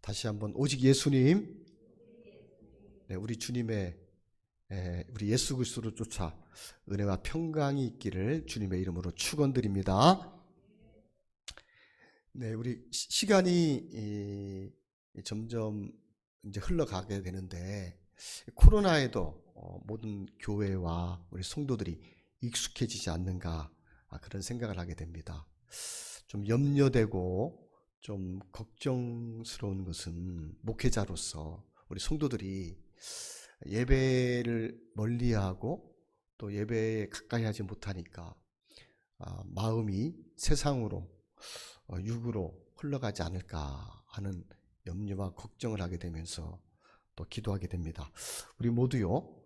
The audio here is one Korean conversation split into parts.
다시 한번 오직 예수님, 네, 우리 주님의 우리 예수 그리스도를 쫓아 은혜와 평강이 있기를 주님의 이름으로 축원드립니다. 네, 우리 시간이 점점 이제 흘러가게 되는데 코로나에도 모든 교회와 우리 성도들이 익숙해지지 않는가 그런 생각을 하게 됩니다. 좀 염려되고 좀 걱정스러운 것은 목회자로서 우리 성도들이 예배를 멀리하고 또 예배에 가까이 하지 못하니까 마음이 세상으로 육으로 흘러가지 않을까 하는 염려와 걱정을 하게 되면서 또 기도하게 됩니다. 우리 모두요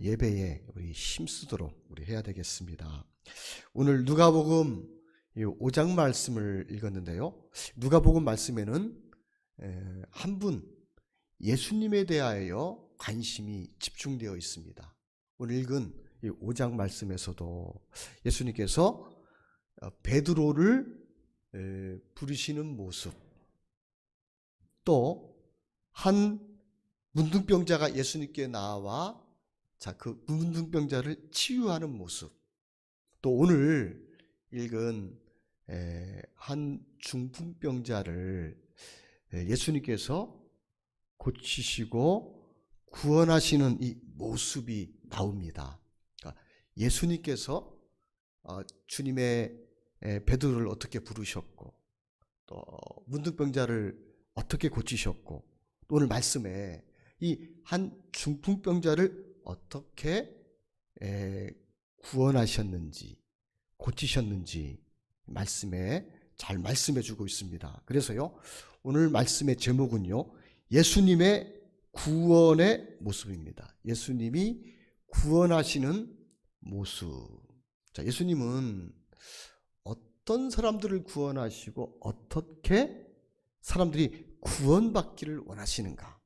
예배에 우리 힘쓰도록 우리 해야 되겠습니다. 오늘 누가복음 5장 말씀을 읽었는데요. 누가복음 말씀에는 한 분 예수님에 대하여 관심이 집중되어 있습니다. 오늘 읽은 이 5장 말씀에서도 예수님께서 베드로를 부르시는 모습, 또 한 문둥병자가 예수님께 나와 그 문둥병자를 치유하는 모습, 또 오늘 읽은 한 중풍병자를 예수님께서 고치시고 구원하시는 이 모습이 나옵니다. 그러니까 예수님께서 주님의 베드로를 어떻게 부르셨고 또 문둥병자를 어떻게 고치셨고 또 오늘 말씀에 이 한 중풍병자를 어떻게 구원하셨는지 고치셨는지 말씀에 잘 말씀해 주고 있습니다. 그래서요 오늘 말씀의 제목은요 예수님의 구원의 모습입니다. 예수님이 구원하시는 모습. 자, 예수님은 어떤 사람들을 구원하시고 어떻게 사람들이 구원받기를 원하시는가?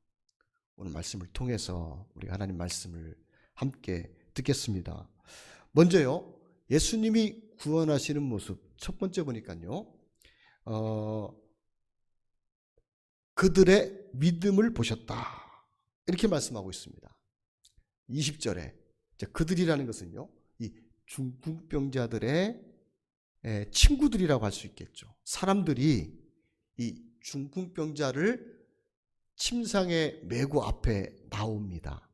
오늘 말씀을 통해서 우리 하나님 말씀을 함께 듣겠습니다. 먼저요, 예수님이 구원하시는 모습 첫 번째 보니까요, 그들의 믿음을 보셨다 이렇게 말씀하고 있습니다. 20절에 그들이라는 것은요, 이 중풍병자들의 친구들이라고 할 수 있겠죠. 사람들이 이 중풍병자를 침상에 메고 앞에 나옵니다.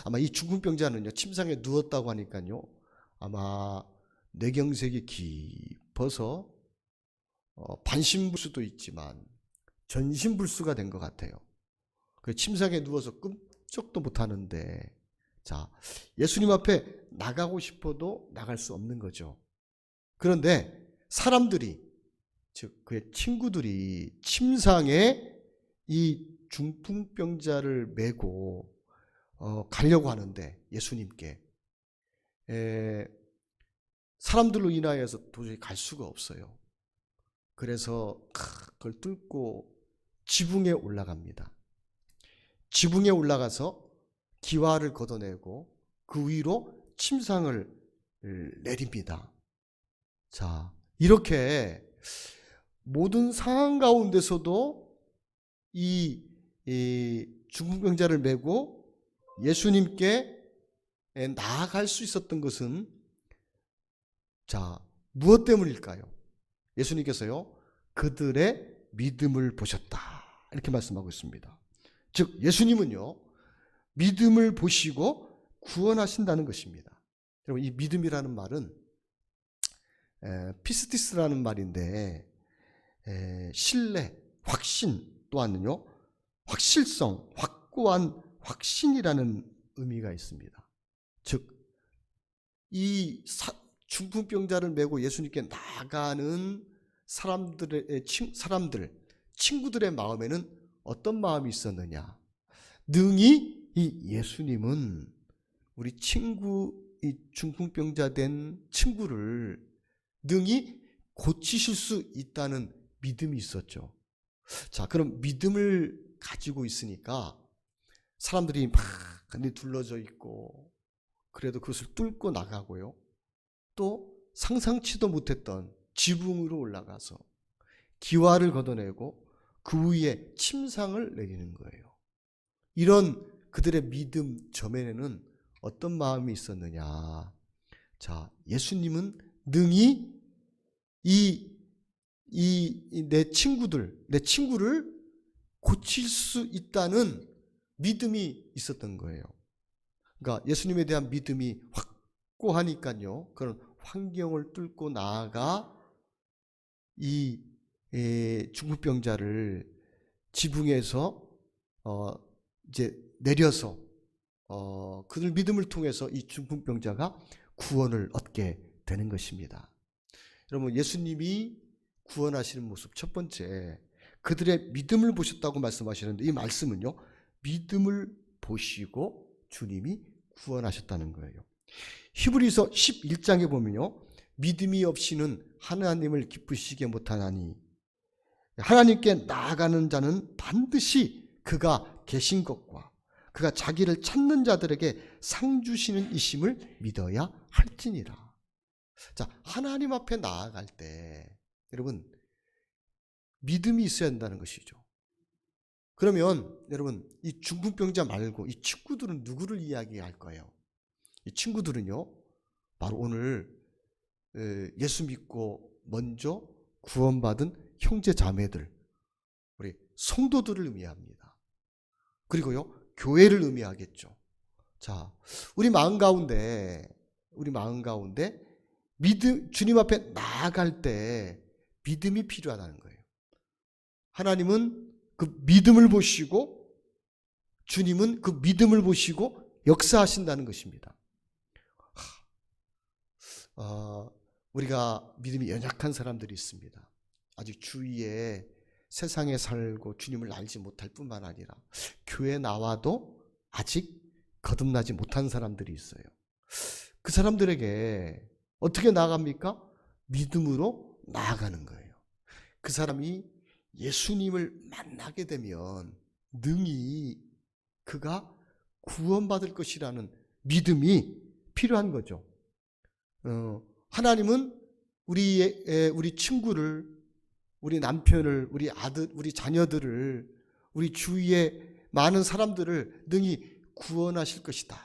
아마 이 중풍병자는요 침상에 누웠다고 하니까요 아마 뇌경색이 깊어서 반신불수도 있지만 전신불수가 된 것 같아요. 그 침상에 누워서 끔찍도 못하는데 자 예수님 앞에 나가고 싶어도 나갈 수 없는 거죠. 그런데 사람들이 즉 그의 친구들이 침상에 이 중풍병자를 메고 가려고 하는데 예수님께 사람들로 인하여서 도저히 갈 수가 없어요. 그래서 그걸 뚫고 지붕에 올라갑니다. 지붕에 올라가서 기와를 걷어내고 그 위로 침상을 내립니다. 자, 이렇게 모든 상황 가운데서도 이 중풍병자를 메고 예수님께 나아갈 수 있었던 것은 자, 무엇 때문일까요? 예수님께서요, 그들의 믿음을 보셨다. 이렇게 말씀하고 있습니다. 즉, 예수님은요, 믿음을 보시고 구원하신다는 것입니다. 여러분, 이 믿음이라는 말은 피스티스라는 말인데, 신뢰, 확신 또한은요, 확실성, 확고한 확신이라는 의미가 있습니다. 즉, 이 중풍병자를 메고 예수님께 나가는 친구들의 마음에는 어떤 마음이 있었느냐? 능히 이 예수님은 우리 이 중풍병자 된 친구를 능히 고치실 수 있다는 믿음이 있었죠. 자, 그럼 믿음을 가지고 있으니까 사람들이 막 둘러져 있고 그래도 그것을 뚫고 나가고요. 또 상상치도 못했던 지붕으로 올라가서 기와를 걷어내고 그 위에 침상을 내리는 거예요. 이런 그들의 믿음 저면에는 어떤 마음이 있었느냐. 자, 예수님은 능히 내 친구를 고칠 수 있다는 믿음이 있었던 거예요. 그러니까 예수님에 대한 믿음이 확고하니까요. 그런 환경을 뚫고 나아가 이 중풍병자를 지붕에서 이제 내려서 그들 믿음을 통해서 이 중풍병자가 구원을 얻게 되는 것입니다. 여러분, 예수님이 구원하시는 모습, 첫 번째, 그들의 믿음을 보셨다고 말씀하시는데, 이 말씀은요, 믿음을 보시고 주님이 구원하셨다는 거예요. 히브리서 11장에 보면요, 믿음이 없이는 하나님을 기쁘시게 못하나니 하나님께 나아가는 자는 반드시 그가 계신 것과 그가 자기를 찾는 자들에게 상 주시는 이심을 믿어야 할지니라. 자, 하나님 앞에 나아갈 때 여러분 믿음이 있어야 한다는 것이죠. 그러면 여러분 이 중풍병자 말고 이 친구들은 누구를 이야기할 거예요? 이 친구들은요, 바로 오늘 예수 믿고 먼저 구원받은 형제 자매들, 우리 성도들을 의미합니다. 그리고요, 교회를 의미하겠죠. 자, 우리 마음 가운데 주님 앞에 나아갈 때 믿음이 필요하다는 거예요. 하나님은 그 믿음을 보시고, 주님은 그 믿음을 보시고 역사하신다는 것입니다. 우리가 믿음이 연약한 사람들이 있습니다. 아직 주위에 세상에 살고 주님을 알지 못할 뿐만 아니라 교회 나와도 아직 거듭나지 못한 사람들이 있어요. 그 사람들에게 어떻게 나아갑니까? 믿음으로 나아가는 거예요. 그 사람이 예수님을 만나게 되면 능히 그가 구원받을 것이라는 믿음이 필요한 거죠. 하나님은 우리 친구를, 우리 남편을, 우리 아들, 우리 자녀들을, 우리 주위의 많은 사람들을 능히 구원하실 것이다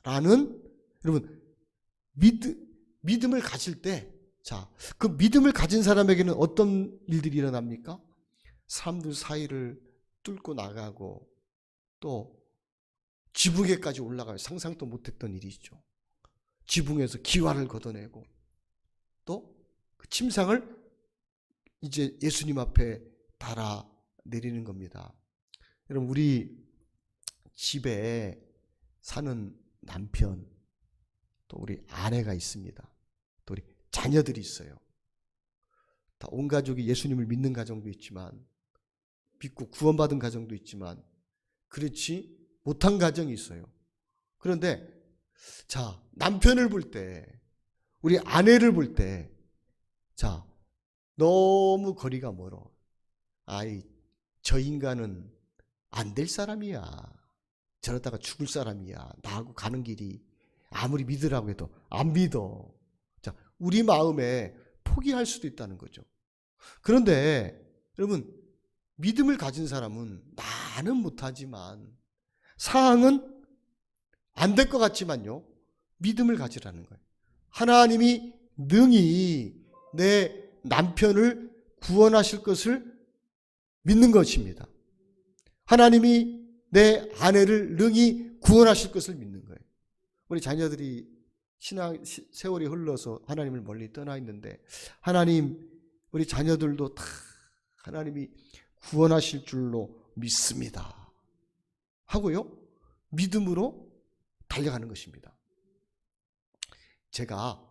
라는, 여러분, 믿음을 가질 때, 자, 그 믿음을 가진 사람에게는 어떤 일들이 일어납니까? 사람들 사이를 뚫고 나가고 또 지붕에까지 올라가요. 상상도 못했던 일이죠. 지붕에서 기와를 걷어내고 또 그 침상을 이제 예수님 앞에 달아 내리는 겁니다. 여러분, 우리 집에 사는 남편, 또 우리 아내가 있습니다. 또 우리 자녀들이 있어요. 다 온 가족이 예수님을 믿는 가정도 있지만, 믿고 구원받은 가정도 있지만, 그렇지 못한 가정이 있어요. 그런데 자, 남편을 볼 때, 우리 아내를 볼 때, 자, 너무 거리가 멀어. 저 인간은 안 될 사람이야. 저러다가 죽을 사람이야. 나하고 가는 길이 아무리 믿으라고 해도 안 믿어. 자, 우리 마음에 포기할 수도 있다는 거죠. 그런데 여러분, 믿음을 가진 사람은 나는 못하지만, 상황은 안 될 것 같지만요, 믿음을 가지라는 거예요. 하나님이 능히 내 남편을 구원하실 것을 믿는 것입니다. 하나님이 내 아내를 능히 구원하실 것을 믿는 거예요. 우리 자녀들이 세월이 흘러서 하나님을 멀리 떠나 있는데, 하나님, 우리 자녀들도 다 하나님이 구원하실 줄로 믿습니다 하고요, 믿음으로 달려가는 것입니다. 제가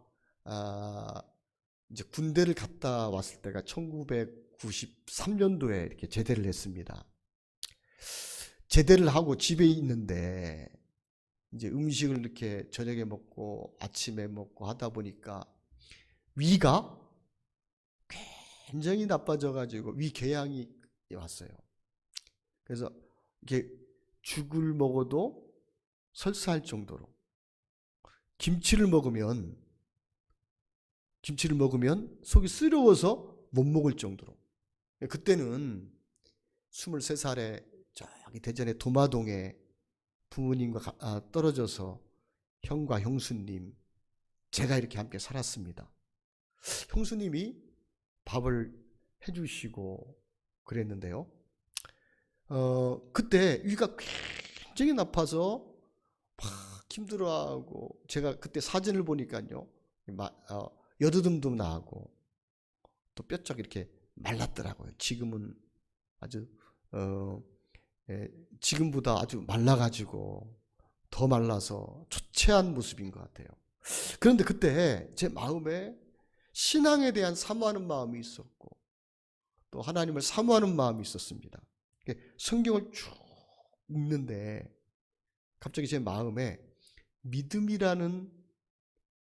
이제 군대를 갔다 왔을 때가 1993년도에 이렇게 제대를 했습니다. 제대를 하고 집에 있는데 이제 음식을 이렇게 저녁에 먹고 아침에 먹고 하다 보니까 위가 굉장히 나빠져가지고 위궤양이 왔어요. 그래서 이렇게 죽을 먹어도 설사할 정도로, 김치를 먹으면 속이 쓰려워서 못 먹을 정도로, 그때는 23살에 저기 대전의 도마동에 부모님과 떨어져서 형과 형수님, 제가 이렇게 함께 살았습니다. 형수님이 밥을 해주시고 그랬는데요. 그때 위가 굉장히 나빠서 막 힘들어하고, 제가 그때 사진을 보니까요, 여드름도 나고 또 뼈쪽 이렇게 말랐더라고요. 지금은 아주 지금보다 아주 말라가지고 더 말라서 초췌한 모습인 것 같아요. 그런데 그때 제 마음에 신앙에 대한 사모하는 마음이 있었고, 또 하나님을 사모하는 마음이 있었습니다. 성경을 쭉 읽는데 갑자기 제 마음에 믿음이라는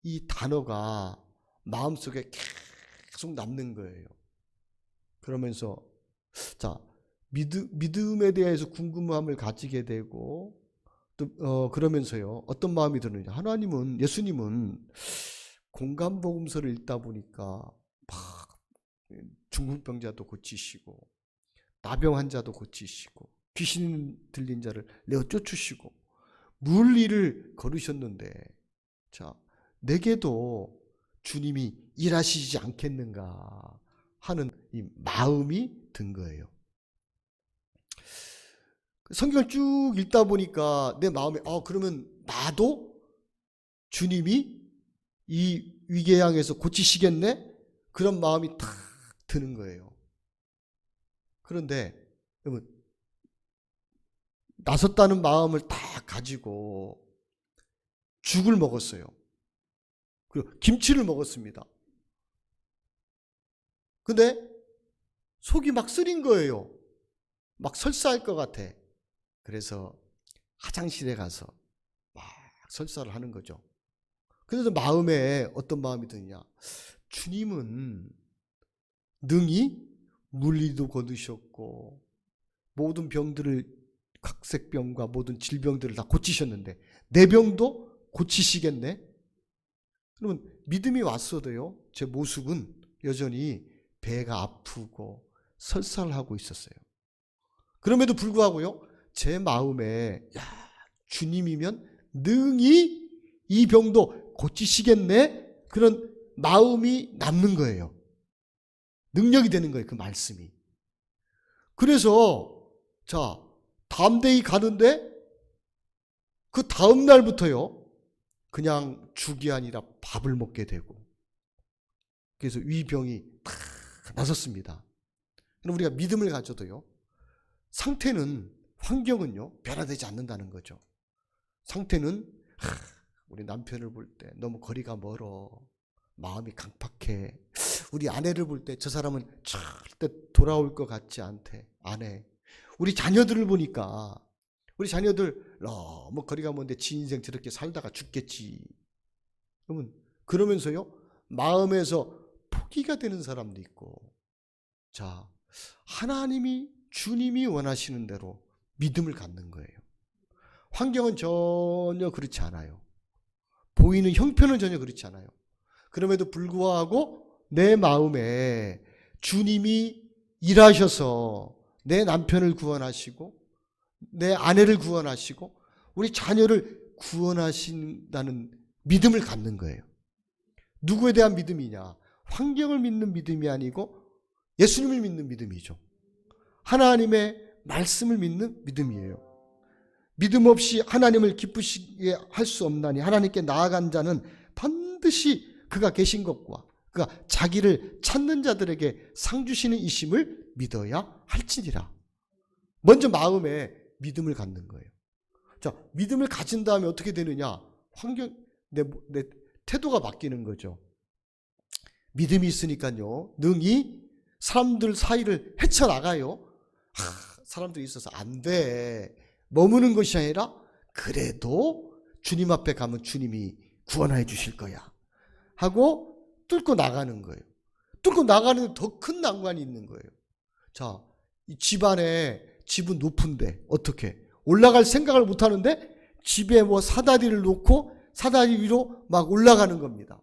이 단어가 마음속에 계속 남는 거예요. 그러면서 자, 믿음에 대해서 궁금함을 가지게 되고, 또 그러면서요, 어떤 마음이 드느냐, 하나님은, 예수님은 공감복음서를 읽다 보니까 막 중풍병자도 고치시고, 나병 환자도 고치시고, 귀신 들린 자를 내어 쫓으시고, 물리를 걸으셨는데, 자, 내게도 주님이 일하시지 않겠는가 하는 이 마음이 든 거예요. 성경을 쭉 읽다 보니까 내 마음에 그러면 나도 주님이 이 위기의 향에서 고치시겠네? 그런 마음이 탁 드는 거예요. 그런데 여러분, 나섰다는 마음을 다 가지고 죽을 먹었어요. 그리고 김치를 먹었습니다. 근데 속이 막 쓰린 거예요. 막 설사할 것 같아. 그래서 화장실에 가서 막 설사를 하는 거죠. 그래서 마음에 어떤 마음이 드느냐, 주님은 능히 물리도 거두셨고 모든 병들을, 각색병과 모든 질병들을 다 고치셨는데 내 병도 고치시겠네? 그러면 믿음이 왔어도요, 제 모습은 여전히 배가 아프고 설사를 하고 있었어요. 그럼에도 불구하고요, 제 마음에 주님이면 능히 이 병도 고치시겠네? 그런 마음이 남는 거예요. 능력이 되는 거예요, 그 말씀이. 그래서 자, 담대히 가는데 그 다음 날부터요, 그냥 죽이 아니라 밥을 먹게 되고, 그래서 위병이 다 나섰습니다. 우리가 믿음을 가져도요, 상태는, 환경은요 변화되지 않는다는 거죠. 상태는 우리 남편을 볼 때 너무 거리가 멀어, 마음이 강팍해. 우리 아내를 볼 때 저 사람은 절대 돌아올 것 같지 않대, 아내. 우리 자녀들을 보니까 우리 자녀들 너무 거리가 먼데 지 인생 저렇게 살다가 죽겠지. 그러면서요, 마음에서 포기가 되는 사람도 있고. 자, 하나님이, 주님이 원하시는 대로 믿음을 갖는 거예요. 환경은 전혀 그렇지 않아요. 보이는 형편은 전혀 그렇지 않아요. 그럼에도 불구하고 내 마음에 주님이 일하셔서 내 남편을 구원하시고 내 아내를 구원하시고 우리 자녀를 구원하신다는 믿음을 갖는 거예요. 누구에 대한 믿음이냐? 환경을 믿는 믿음이 아니고 예수님을 믿는 믿음이죠. 하나님의 말씀을 믿는 믿음이에요. 믿음 없이 하나님을 기쁘시게 할 수 없나니 하나님께 나아간 자는 반드시 그가 계신 것과 그가 자기를 찾는 자들에게 상 주시는 이심을 믿어야 할지니라. 먼저 마음에 믿음을 갖는 거예요. 자, 믿음을 가진 다음에 어떻게 되느냐? 내 태도가 바뀌는 거죠. 믿음이 있으니까요, 능히 사람들 사이를 헤쳐나가요. 사람들이 있어서 안 돼, 머무는 것이 아니라 그래도 주님 앞에 가면 주님이 구원해 주실 거야 하고 뚫고 나가는 거예요. 뚫고 나가는데 더 큰 난관이 있는 거예요. 자, 이 집은 높은데 어떻게 올라갈 생각을 못 하는데 집에 뭐 사다리를 놓고 사다리 위로 막 올라가는 겁니다.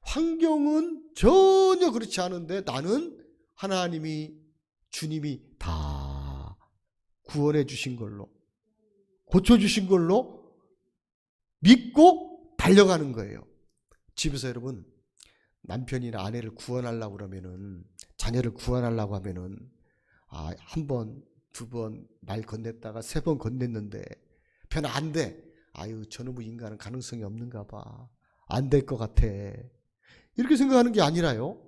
환경은 전혀 그렇지 않은데 나는 하나님이, 주님이 다 구원해 주신 걸로, 고쳐주신 걸로 믿고 달려가는 거예요. 집에서 여러분, 남편이나 아내를 구원하려고 그러면은, 자녀를 구원하려고 하면은, 한 번, 두 번 말 건넸다가 세 번 건넸는데 편 안 돼. 아유, 저놈의 인간은 가능성이 없는가 봐. 안 될 것 같아. 이렇게 생각하는 게 아니라요.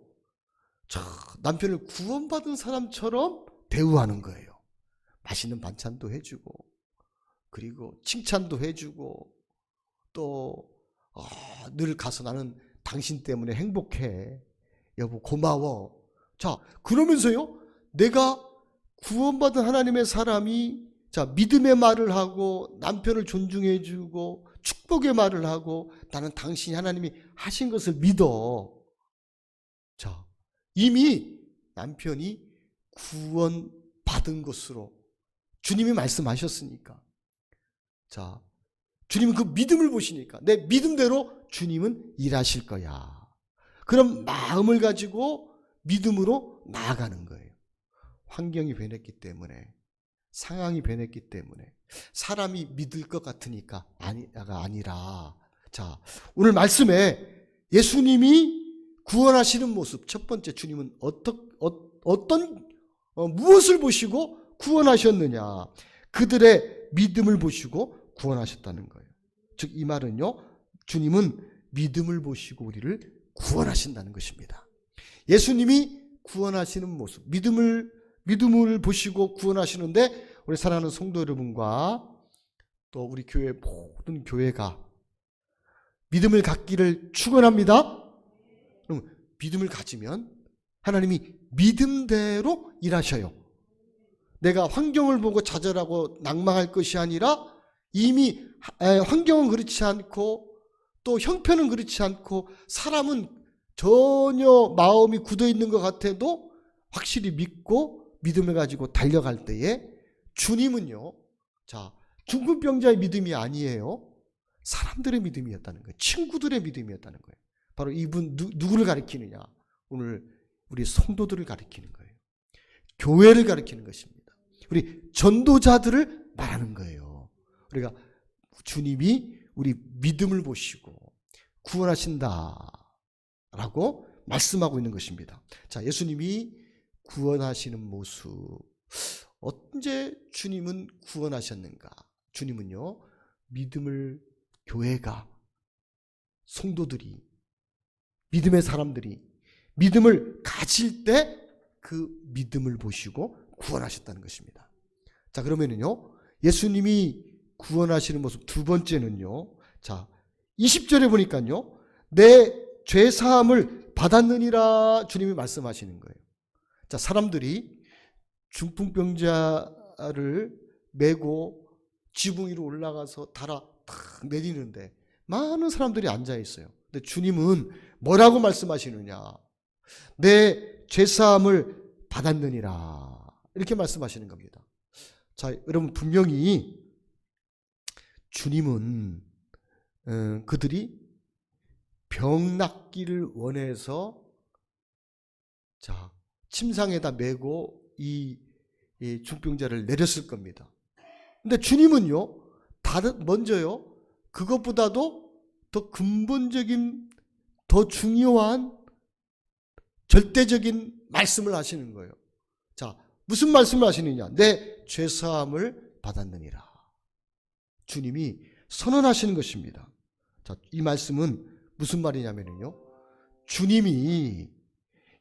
남편을 구원받은 사람처럼 대우하는 거예요. 맛있는 반찬도 해주고, 그리고 칭찬도 해주고, 또 늘 가서 나는 당신 때문에 행복해. 여보 고마워. 자, 그러면서요, 내가 구원받은 하나님의 사람이 믿음의 말을 하고 남편을 존중해주고 축복의 말을 하고 나는 당신이 하나님이 하신 것을 믿어. 자, 이미 남편이 구원받은 것으로 주님이 말씀하셨으니까. 자, 주님은 그 믿음을 보시니까 내 믿음대로 주님은 일하실 거야. 그런 마음을 가지고 믿음으로 나아가는 거예요. 환경이 변했기 때문에, 상황이 변했기 때문에, 사람이 믿을 것 같으니까 아니라, 자, 오늘 말씀에 예수님이 구원하시는 모습, 첫 번째, 주님은 무엇을 보시고 구원하셨느냐? 그들의 믿음을 보시고 구원하셨다는 거예요. 즉, 이 말은요, 주님은 믿음을 보시고 우리를 구원하신다는 것입니다. 예수님이 구원하시는 모습, 믿음을 보시고 구원하시는데, 우리 사랑하는 성도 여러분과 또 우리 교회 모든 교회가 믿음을 갖기를 축원합니다. 그럼 믿음을 가지면 하나님이 믿음대로 일하셔요. 내가 환경을 보고 좌절하고 낭망할 것이 아니라, 이미 환경은 그렇지 않고 또 형편은 그렇지 않고 사람은 전혀 마음이 굳어 있는 것 같아도 확실히 믿고 믿음을 가지고 달려갈 때에 주님은요, 자, 중풍병자의 믿음이 아니에요. 사람들의 믿음이었다는 거예요. 친구들의 믿음이었다는 거예요. 바로 이분 누구를 가리키느냐? 오늘 우리 성도들을 가리키는 거예요. 교회를 가리키는 것입니다. 우리 전도자들을 말하는 거예요. 우리가 주님이 우리 믿음을 보시고 구원하신다라고 말씀하고 있는 것입니다. 자, 예수님이 구원하시는 모습, 언제 주님은 구원하셨는가? 주님은요, 믿음을, 교회가, 성도들이, 믿음의 사람들이 믿음을 가질 때 그 믿음을 보시고 구원하셨다는 것입니다. 자, 그러면은요, 예수님이 구원하시는 모습 두 번째는요, 자, 20절에 보니까요, 내 죄사함을 받았느니라 주님이 말씀하시는 거예요. 자, 사람들이 중풍병자를 메고 지붕 위로 올라가서 달아 탁 내리는데 많은 사람들이 앉아 있어요. 근데 주님은 뭐라고 말씀하시느냐? 내 죄사함을 받았느니라, 이렇게 말씀하시는 겁니다. 자, 여러분, 분명히 주님은 그들이 병 낫기를 원해서, 자, 침상에다 메고 이 중병자를 내렸을 겁니다. 근데 주님은요, 먼저요, 그것보다도 더 근본적인, 더 중요한 절대적인 말씀을 하시는 거예요. 자, 무슨 말씀을 하시느냐? 내 죄사함을 받았느니라. 주님이 선언하시는 것입니다. 자, 이 말씀은 무슨 말이냐면요, 주님이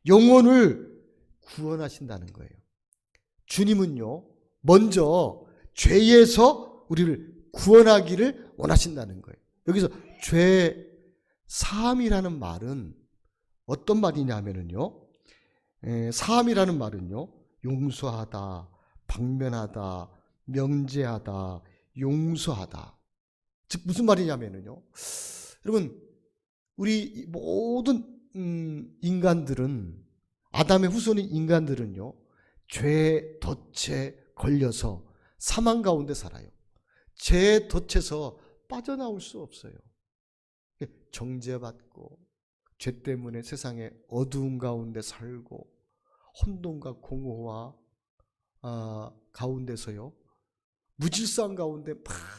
영혼을 구원하신다는 거예요. 주님은요, 먼저 죄에서 우리를 구원하기를 원하신다는 거예요. 여기서 죄 사함이라는 말은 어떤 말이냐면요, 사함이라는 말은요, 용서하다, 방면하다, 면제하다, 용서하다. 즉 무슨 말이냐면요, 여러분, 우리 모든 인간들은, 아담의 후손인 인간들은요, 죄 덫에 걸려서 사망 가운데 살아요. 죄 덫에서 빠져나올 수 없어요. 정죄받고 죄 때문에 세상에 어두운 가운데 살고 혼돈과 공허와 가운데서요, 무질서한 가운데 막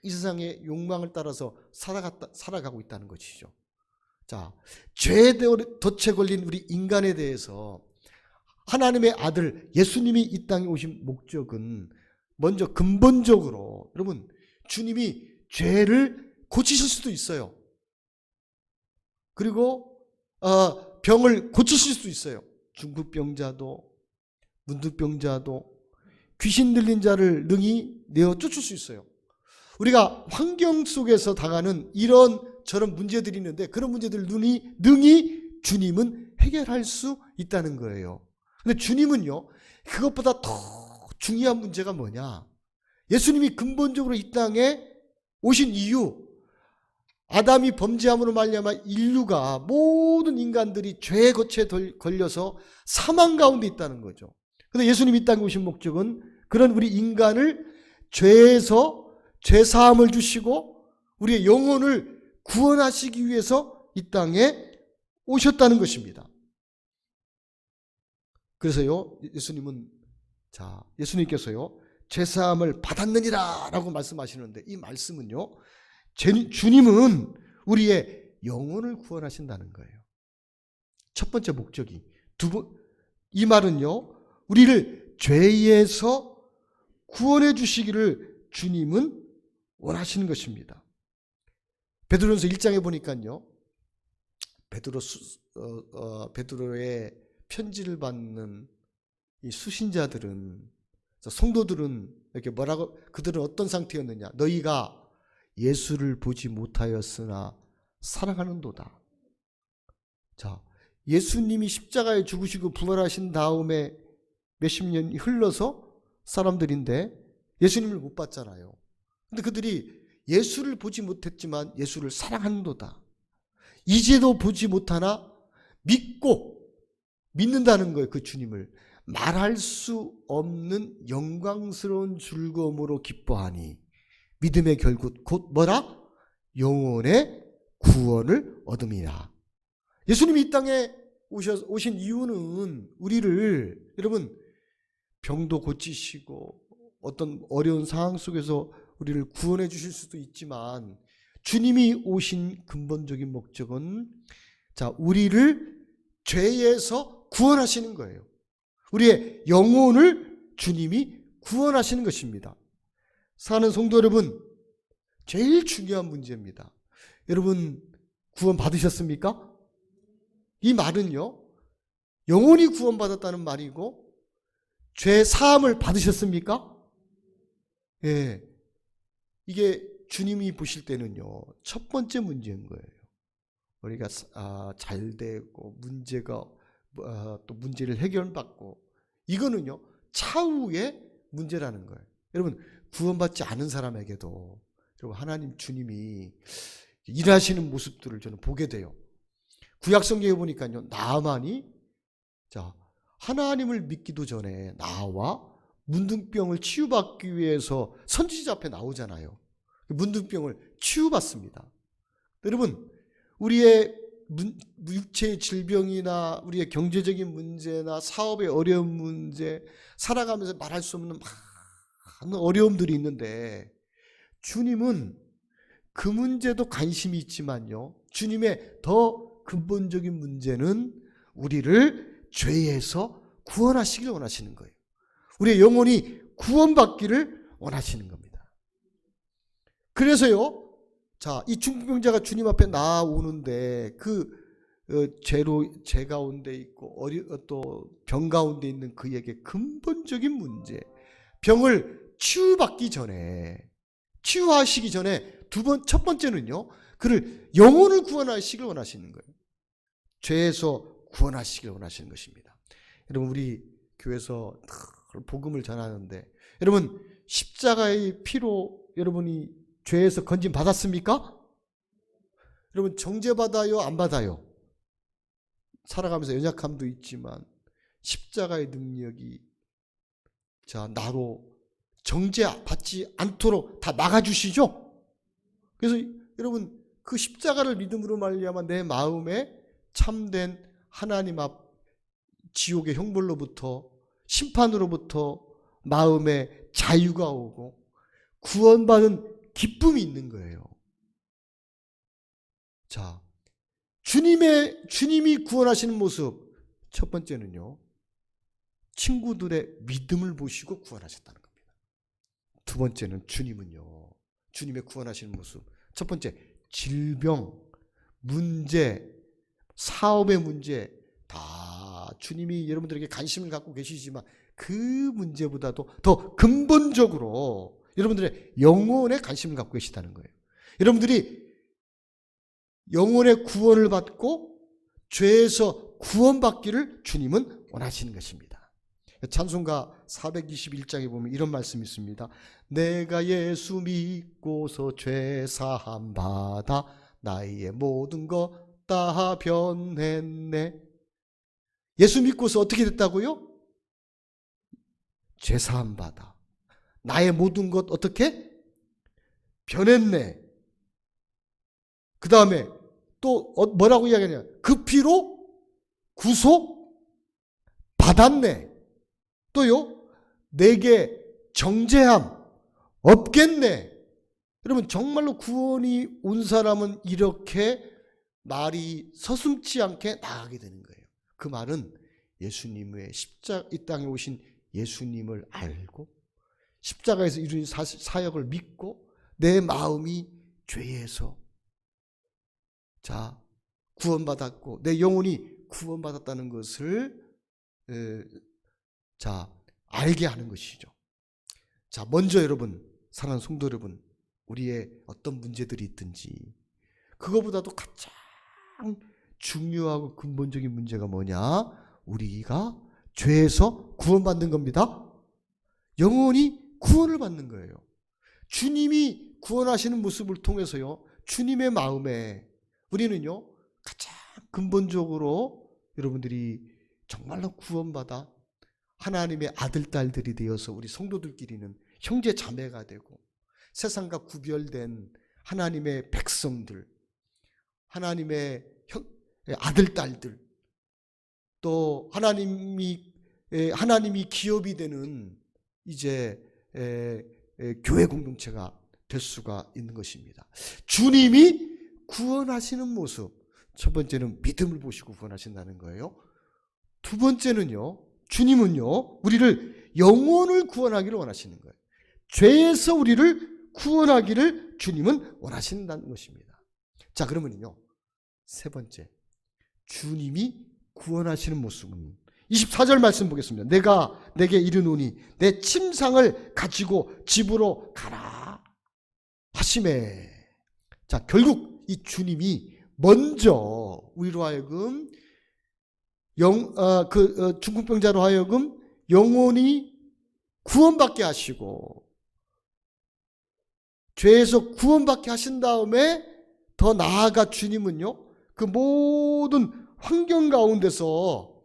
이 세상의 욕망을 따라서 살아가고 있다는 것이죠. 자, 죄에 덫에 걸린 우리 인간에 대해서 하나님의 아들 예수님이 이 땅에 오신 목적은 먼저 근본적으로, 여러분, 주님이 죄를 고치실 수도 있어요. 그리고 병을 고치실 수도 있어요. 중풍병자도, 문둥병자도, 귀신 들린 자를 능히 내어 쫓을 수 있어요. 우리가 환경 속에서 당하는 이런 저런 문제들이 있는데 그런 문제들을 능히 주님은 해결할 수 있다는 거예요. 근데 주님은요, 그것보다 더 중요한 문제가 뭐냐? 예수님이 근본적으로 이 땅에 오신 이유, 아담이 범죄함으로 말미암아 인류가, 모든 인간들이 죄의 덫에 걸려서 사망 가운데 있다는 거죠. 그런데 예수님이 이 땅에 오신 목적은 그런 우리 인간을 죄에서 죄사함을 주시고 우리의 영혼을 구원하시기 위해서 이 땅에 오셨다는 것입니다. 그래서요, 예수님께서요, 죄사함을 받았느니라 라고 말씀하시는데, 이 말씀은요, 주님은 우리의 영혼을 구원하신다는 거예요. 첫 번째 목적이. 이 말은요, 우리를 죄에서 구원해 주시기를 주님은 원하시는 것입니다. 베드로전서 1장에 보니까요, 베드로의 편지를 받는 이 수신자들은, 성도들은 이렇게 그들은 어떤 상태였느냐? 너희가 예수를 보지 못하였으나 사랑하는도다. 자, 예수님이 십자가에 죽으시고 부활하신 다음에 몇십 년이 흘러서 사람들인데 예수님을 못 봤잖아요. 근데 그들이 예수를 보지 못했지만 예수를 사랑하는도다. 이제도 보지 못하나 믿는다는 거예요. 그 주님을. 말할 수 없는 영광스러운 즐거움으로 기뻐하니 믿음의 결국 곧 뭐라? 영혼의 구원을 얻음이라. 예수님이 이 땅에 오신 이유는 우리를, 여러분, 병도 고치시고 어떤 어려운 상황 속에서 우리를 구원해 주실 수도 있지만, 주님이 오신 근본적인 목적은 우리를 죄에서 구원하시는 거예요. 우리의 영혼을 주님이 구원하시는 것입니다. 사는 성도 여러분, 제일 중요한 문제입니다. 여러분, 구원 받으셨습니까? 이 말은요, 영혼이 구원받았다는 말이고, 죄 사함을 받으셨습니까? 예. 이게 주님이 보실 때는요, 첫 번째 문제인 거예요. 우리가 잘 되고 문제가 또 문제를 해결받고, 이거는요 차후의 문제라는 거예요. 여러분, 구원받지 않은 사람에게도 여러분, 하나님 주님이 일하시는 모습들을 저는 보게 돼요. 구약 성경에 보니까요, 나만이 하나님을 믿기도 전에 나와 문둥병을 치유받기 위해서 선지자 앞에 나오잖아요. 문둥병을 치유받습니다. 여러분, 우리의 육체의 질병이나 우리의 경제적인 문제나 사업의 어려운 문제, 살아가면서 말할 수 없는 많은 어려움들이 있는데, 주님은 그 문제도 관심이 있지만요, 주님의 더 근본적인 문제는 우리를 죄에서 구원하시길 원하시는 거예요. 우리의 영혼이 구원받기를 원하시는 겁니다. 그래서요, 이 중풍병자가 주님 앞에 나오는데 죄 가운데 있고 또 병 가운데 있는 그에게 근본적인 문제, 병을 치유하시기 전에 첫 번째는요, 그를 영혼을 구원하시길 원하시는 거예요. 죄에서 구원하시길 원하시는 것입니다. 여러분, 우리 교회에서 복음을 전하는데, 여러분, 십자가의 피로 여러분이 죄에서 건짐 받았습니까? 여러분, 정죄받아요, 안 받아요? 살아가면서 연약함도 있지만 십자가의 능력이 나로 정죄받지 않도록 다 막아주시죠? 그래서 여러분, 그 십자가를 믿음으로 말미암아 내 마음에 참된 하나님 앞 지옥의 형벌로부터, 심판으로부터 마음에 자유가 오고 구원받은 기쁨이 있는 거예요. 자, 주님이 구원하시는 모습, 첫 번째는요, 친구들의 믿음을 보시고 구원하셨다는 겁니다. 두 번째는 주님은요, 주님의 구원하시는 모습, 첫 번째, 질병, 문제, 사업의 문제, 다 주님이 여러분들에게 관심을 갖고 계시지만 그 문제보다도 더 근본적으로 여러분들의 영혼에 관심을 갖고 계시다는 거예요. 여러분들이 영혼의 구원을 받고 죄에서 구원받기를 주님은 원하시는 것입니다. 찬송가 421장에 보면 이런 말씀이 있습니다. 내가 예수 믿고서 죄 사함 받아 나의 모든 것 다 변했네. 예수 믿고서 어떻게 됐다고요? 죄 사함 받아 나의 모든 것 어떻게? 변했네. 그 다음에 또 뭐라고 이야기하냐? 그 피로 구속 받았네. 또요, 내게 정죄함 없겠네. 여러분, 정말로 구원이 온 사람은 이렇게 말이 서슴지 않게 나가게 되는 거예요. 그 말은 예수님의 이 땅에 오신 예수님을 알고 십자가에서 이루신 사역을 믿고 내 마음이 죄에서 자 구원받았고 내 영혼이 구원받았다는 것을 자 알게 하는 것이죠. 자, 먼저 여러분, 사랑하는 성도 여러분, 우리의 어떤 문제들이 있든지 그거보다도 가장 중요하고 근본적인 문제가 뭐냐? 우리가 죄에서 구원받는 겁니다. 영원히 구원을 받는 거예요. 주님이 구원하시는 모습을 통해서요, 주님의 마음에 우리는요 가장 근본적으로 여러분들이 정말로 구원받아 하나님의 아들 딸들이 되어서 우리 성도들끼리는 형제 자매가 되고 세상과 구별된 하나님의 백성들, 하나님의 아들 딸들, 또 하나님이 기업이 되는 이제 교회 공동체가 될 수가 있는 것입니다. 주님이 구원하시는 모습, 첫 번째는 믿음을 보시고 구원하신다는 거예요. 두 번째는요, 주님은요 우리를 영혼을 구원하기를 원하시는 거예요. 죄에서 우리를 구원하기를 주님은 원하신다는 것입니다. 자, 그러면요 세 번째, 주님이 구원하시는 모습은 24절 말씀 보겠습니다. 내가 내게 이르노니 내 침상을 가지고 집으로 가라 하시매. 자, 결국 이 주님이 먼저 우리로 하여금 중풍병자로 하여금 영혼이 구원받게 하시고 죄에서 구원받게 하신 다음에 더 나아가 주님은요 그 모든 환경 가운데서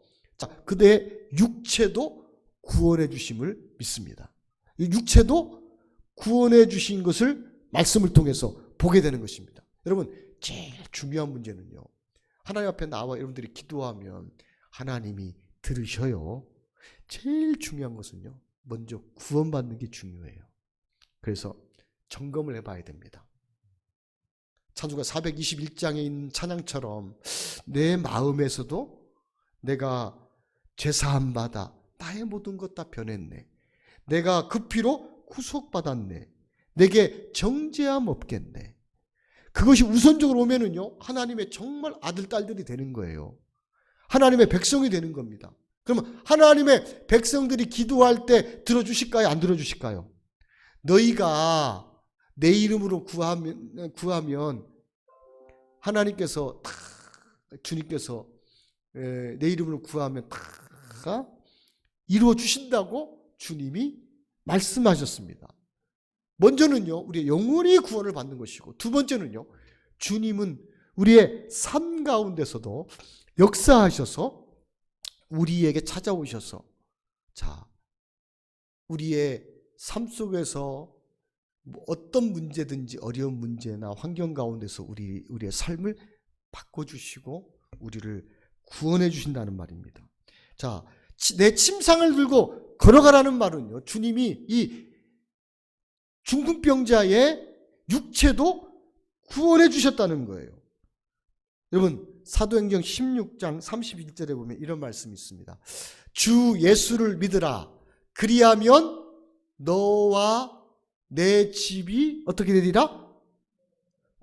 그대의 육체도 구원해 주심을 믿습니다. 이 육체도 구원해 주신 것을 말씀을 통해서 보게 되는 것입니다. 여러분, 제일 중요한 문제는요, 하나님 앞에 나와 여러분들이 기도하면 하나님이 들으셔요. 제일 중요한 것은요, 먼저 구원받는 게 중요해요. 그래서 점검을 해봐야 됩니다. 찬송가 421장에 있는 찬양처럼 내 마음에서도 내가 죄사함 받아 나의 모든 것 다 변했네. 내가 그 피로 구속받았네. 내게 정죄함 없겠네. 그것이 우선적으로 오면은요 하나님의 정말 아들 딸들이 되는 거예요. 하나님의 백성이 되는 겁니다. 그러면 하나님의 백성들이 기도할 때 들어주실까요? 안 들어주실까요? 너희가 내 이름으로 구하면 하나님께서 주님께서 내 이름으로 구하면 다 이루어 주신다고 주님이 말씀하셨습니다. 먼저는요 우리의 영혼이 구원을 받는 것이고, 두 번째는요 주님은 우리의 삶 가운데서도 역사하셔서 우리에게 찾아오셔서 자 우리의 삶 속에서 어떤 문제든지 어려운 문제나 환경 가운데서 우리의 삶을 바꿔주시고 우리를 구원해 주신다는 말입니다. 자, 내 침상을 들고 걸어가라는 말은요, 주님이 이 중풍병자의 육체도 구원해 주셨다는 거예요. 여러분, 사도행전 16장 31절에 보면 이런 말씀이 있습니다. 주 예수를 믿으라. 그리하면 너와 내 집이 어떻게 되리라?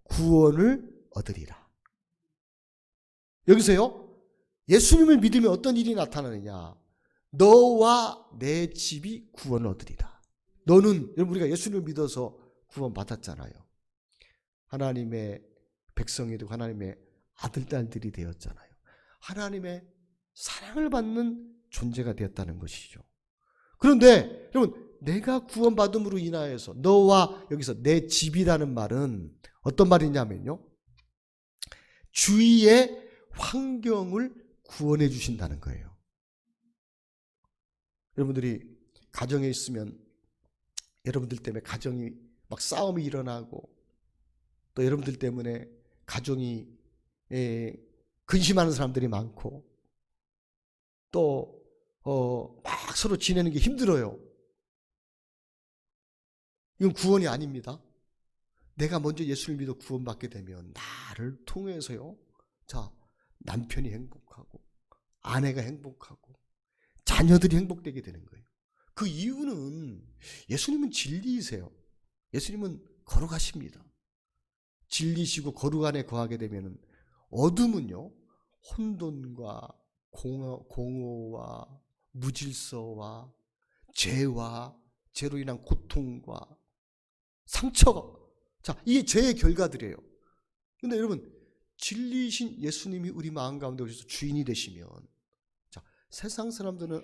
구원을 얻으리라. 여기서요, 예수님을 믿으면 어떤 일이 나타나느냐? 너와 내 집이 구원을 얻으리라. 너는, 여러분, 우리가 예수님을 믿어서 구원 받았잖아요. 하나님의 백성이 되고 하나님의 아들, 딸들이 되었잖아요. 하나님의 사랑을 받는 존재가 되었다는 것이죠. 그런데 여러분, 내가 구원받음으로 인하여서 너와, 여기서 내 집이라는 말은 어떤 말이냐면요, 주위의 환경을 구원해 주신다는 거예요. 여러분들이 가정에 있으면 여러분들 때문에 가정이 막 싸움이 일어나고, 또 여러분들 때문에 가정이 근심하는 사람들이 많고, 또 막 서로 지내는 게 힘들어요. 이건 구원이 아닙니다. 내가 먼저 예수를 믿어 구원받게 되면 나를 통해서요, 자, 남편이 행복하고 아내가 행복하고 자녀들이 행복되게 되는 거예요. 그 이유는 예수님은 진리이세요. 예수님은 거룩하십니다. 진리시고 거룩 안에 거하게 되면 어둠은요, 혼돈과 공허와 무질서와 죄와 죄로 인한 고통과 상처가, 자, 이게 죄의 결과들이에요. 근데 여러분, 진리이신 예수님이 우리 마음 가운데 오셔서 주인이 되시면, 자, 세상 사람들은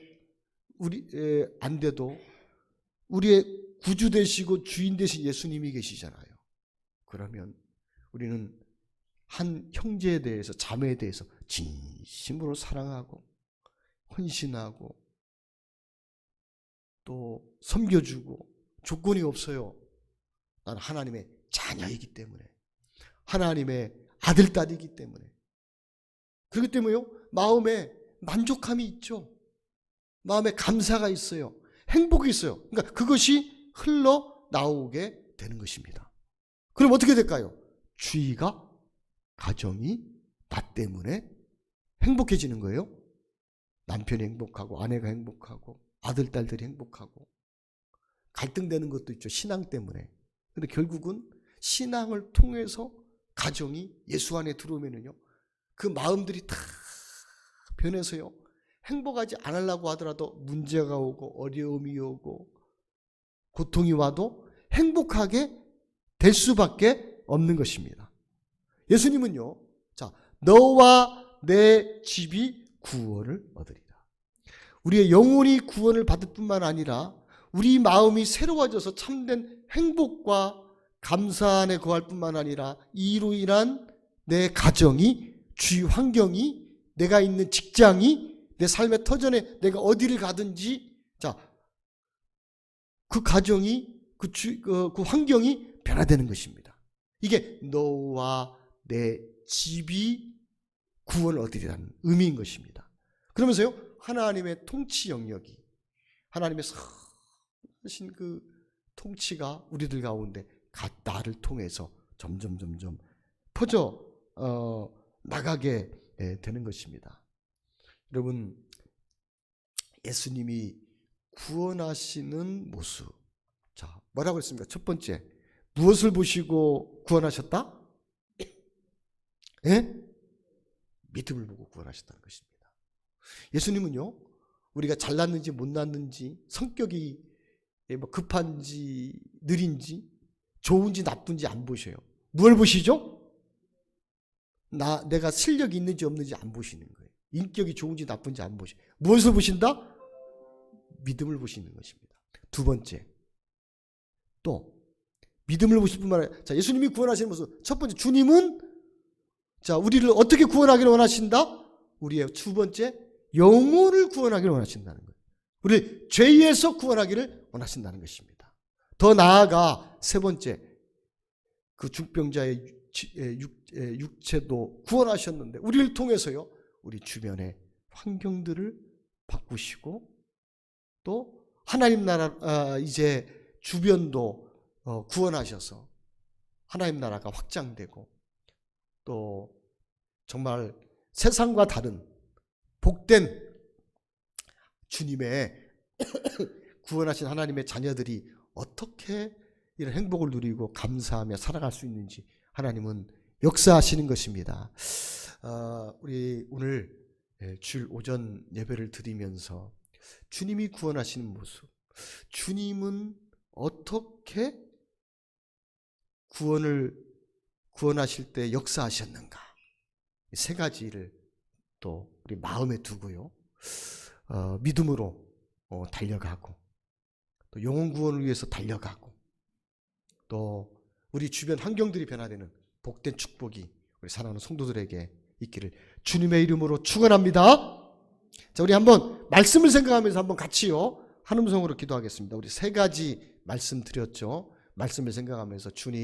안 돼도 우리의 구주 되시고 주인 되신 예수님이 계시잖아요. 그러면 우리는 한 형제에 대해서, 자매에 대해서 진심으로 사랑하고 헌신하고 또 섬겨주고, 조건이 없어요. 나는 하나님의 자녀이기 때문에, 하나님의 아들, 딸이기 때문에. 그렇기 때문에요, 마음에 만족함이 있죠. 마음에 감사가 있어요. 행복이 있어요. 그러니까 그것이 흘러나오게 되는 것입니다. 그럼 어떻게 될까요? 주위가, 가정이 나 때문에 행복해지는 거예요. 남편이 행복하고 아내가 행복하고 아들, 딸들이 행복하고. 갈등되는 것도 있죠, 신앙 때문에. 근데 결국은 신앙을 통해서 가정이 예수 안에 들어오면은요, 그 마음들이 다 변해서요, 행복하지 않으려고 하더라도 문제가 오고 어려움이 오고 고통이 와도 행복하게 될 수밖에 없는 것입니다. 예수님은요, 자, 너와 내 집이 구원을 얻으리라. 우리의 영혼이 구원을 받을 뿐만 아니라 우리 마음이 새로워져서 참된 행복과 감사 안에 거할 뿐만 아니라 이로 인한 내 가정이, 주위 환경이, 내가 있는 직장이, 내 삶의 터전에 내가 어디를 가든지, 자, 그 가정이, 그 환경이 변화되는 것입니다. 이게 너와 내 집이 구원을 얻으리라는 의미인 것입니다. 그러면서요, 하나님의 통치 영역이, 하나님의 선하신 그 통치가 우리들 가운데 나를 통해서 점점 퍼져 나가게 되는 것입니다. 여러분, 예수님이 구원하시는 모습, 자, 뭐라고 했습니까? 첫 번째, 무엇을 보시고 구원하셨다? 예? 믿음을 보고 구원하셨다는 것입니다. 예수님은요, 우리가 잘났는지 못났는지, 성격이 뭐 급한지 느린지, 좋은지 나쁜지 안 보셔요. 뭘 보시죠? 내가 실력이 있는지 없는지 안 보시는 거예요. 인격이 좋은지 나쁜지 안 보셔요. 무엇을 보신다? 믿음을 보시는 것입니다. 두 번째, 또 믿음을 보실 뿐만 아니라, 자, 예수님이 구원하시는 모습, 첫 번째, 주님은, 자, 우리를 어떻게 구원하기를 원하신다? 우리의 두 번째, 영혼을 구원하기를 원하신다는 거예요. 우리 죄에서 구원하기를 원하신다는 것입니다. 더 나아가 세 번째, 그 중병자의 육체도 구원하셨는데 우리를 통해서요, 우리 주변의 환경들을 바꾸시고, 또 하나님 나라, 이제 주변도 구원하셔서 하나님 나라가 확장되고 또 정말 세상과 다른 복된 주님의 구원하신 하나님의 자녀들이 어떻게 이런 행복을 누리고 감사하며 살아갈 수 있는지 하나님은 역사하시는 것입니다. 우리 오늘 주일 오전 예배를 드리면서 주님이 구원하시는 모습, 주님은 어떻게 구원하실 때 역사하셨는가, 세 가지를 또 우리 마음에 두고요, 믿음으로 달려가고 또 영혼 구원을 위해서 달려가고 또 우리 주변 환경들이 변화되는 복된 축복이 우리 사랑하는 성도들에게 있기를 주님의 이름으로 축원합니다. 자, 우리 한번 말씀을 생각하면서 한번 같이요 한 음성으로 기도하겠습니다. 우리 세 가지 말씀 드렸죠. 말씀을 생각하면서 주님